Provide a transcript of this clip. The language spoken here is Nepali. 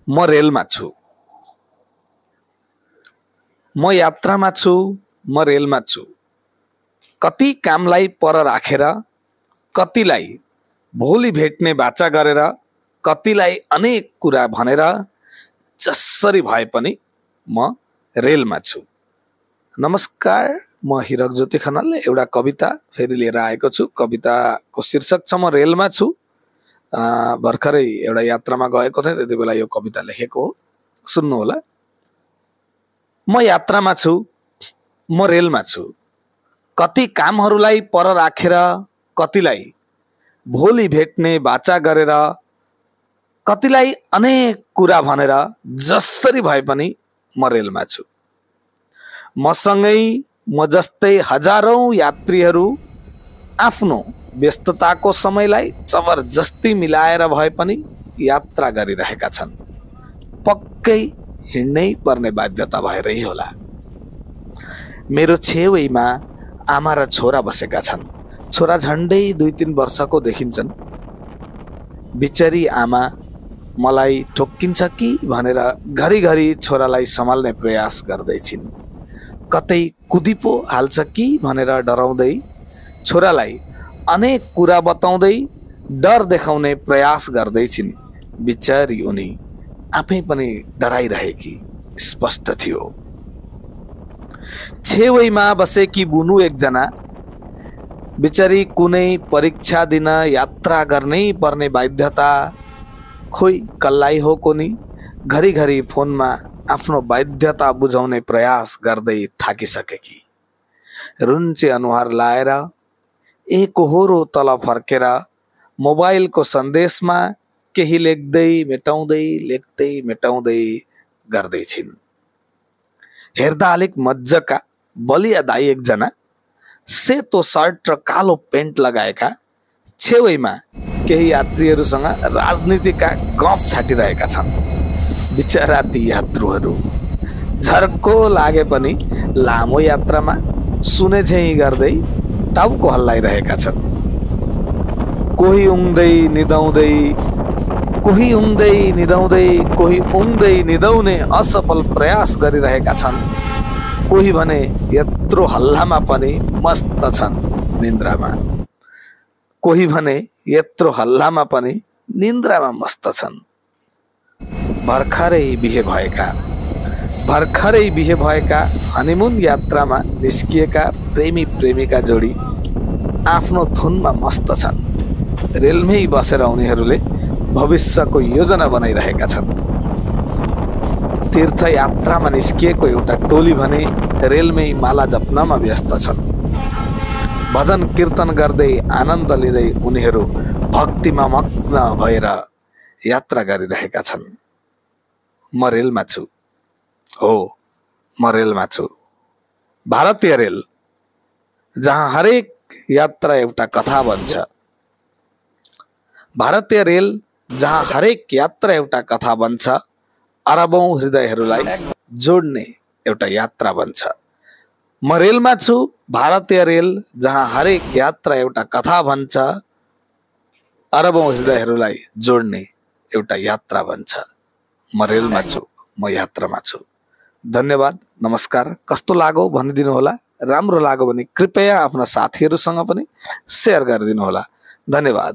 म रेलमा छु। म यात्रामा छु। म रेलमा छु। कति कामलाई पर राखेर, कतिलाई भोलि भेट्ने बाचा गरेर, कतिलाई अनेक कुरा भनेर, जसरी भए पनि म रेलमा छु। नमस्कार, म हिरक ज्योति खनालले एउटा कविता फेरि लिएर आएको छु। कविताको शीर्षक छ म रेलमा छु। भर्खरै एउटा यात्रामा गएको थिएँ, त्यति बेला यो कविता लेखेको हो। सुन्नु होला। म यात्रामा छु। म रेलमा छु। कति कामहरूलाई पर राखेर, कतिलाई भोलि भेट्ने बाचा गरेर, कतिलाई अनेक कुरा भनेर, जसरी भए पनि म रेलमा छु। मसँगै म जस्तै हजारौं यात्रीहरू आफ्नो व्यस्तताको समयलाई जबरजस्ती मिलाएर भए पनि यात्रा गरिरहेका छन्। पक्कै हिँड्नै पर्ने बाध्यता भएरै होला। मेरो छेउमा आमा र छोरा बसेका छन्। छोरा झन्डै 2-3 वर्षको देखिन्छन्। बिचरी आमा मलाई ठोक्किन्छ कि भनेर घरिघरि छोरालाई सम्हाल्ने प्रयास गर्दैछिन्। कतै कुदिपो हाल्छ कि भनेर डराउँदै छोरालाई अनेक कुरा बताउँदै डर देखाउने प्रयास गर्दैछिन्। बिचरी उनी आफै पनि डराइरहेकी स्पष्ट थियो। छेउमा बसेकी बुनु एकजना बिचरी कुनै परीक्षा दिन यात्रा गर्नै पर्ने बाध्यता, खोइ कल्लाई हो कोनी, घरिघरि फोनमा आफ्नो बाध्यता बुझाउने प्रयास गर्दै थाकिसकेकी। रुन्चे अनुहार लाएर एकहोरो तल फर्केर मोबाइलको सन्देशमा केही लेख्दै मेटाउँदै गर्दैछिन्। हेर्दा अलिक मज्जका बलिया दाई एकजना सेतो सर्ट र कालो पेन्ट लगाएका छेउमा केही यात्रीहरूसँग राजनीतिका गफ छाटिरहेका छन्। बिचरा ती यात्रुहरू झर्को लागे पनि लामो यात्रामा सुने झैं गर्दै टाउको हल्लाइरहेका छन्। कोही उङ्दै निदाउँदै असफल प्रयास गरिरहेका छन्। कोही भने यत्रो हल्लामा पनि मस्त छन् निन्द्रामा। मस्त छन्। भर्खरै बिहे भएका हनीमुन यात्रामा निस्किएका प्रेमी प्रेमिका जोडी आफ्नो धुनमा मस्त छन्। रेलमै बसेर उनीहरूले भविष्यको योजना बनाइरहेका छन्। तीर्थयात्रामा निस्किएको एउटा टोली भने रेलमै माला जप्नमा व्यस्त छन्। भजन कीर्तन गर्दै आनन्द लिँदै उनीहरू भक्तिमा मग्न भएर यात्रा गरिरहेका छन्। म रेलमा छु। हो, म रेलमा छु। भारतीय रेल, जहाँ हरेक यात्रा एउटा कथा बन्छ। अरबौं हृदयहरूलाई जोड्ने एउटा यात्रा बन्छ। म रेलमा छु। भारतीय रेल, जहाँ हरेक यात्रा एउटा कथा भन्छ। अरबौं हृदयहरूलाई जोड्ने एउटा यात्रा बन्छ। म रेलमा छु। म यात्रामा छु। धन्यवाद, नमस्कार। कस्तो लाग्यो भनिदिनु होला। राम्रो लाग्यो भने कृपया आफ्ना साथीहरूसँग पनि सेयर गरिदिनु होला। धन्यवाद।